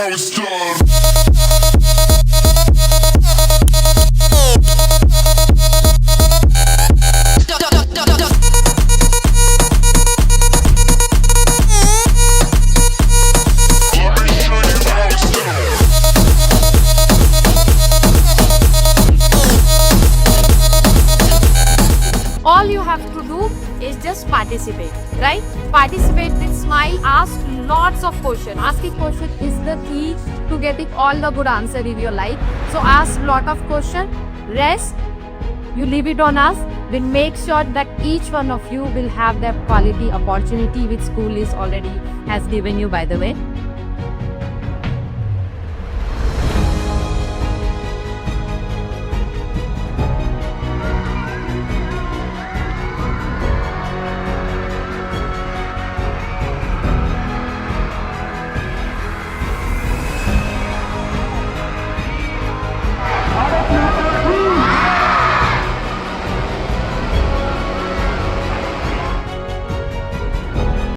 How it's done. All you have to do is just participate, right? Participate with smile, ask lots of questions. Asking questions is the key to getting all the good answer in your life. So ask lot of questions, rest, you leave it on us. We'll make sure that each one of you will have that quality opportunity which school is already has given you, by the way.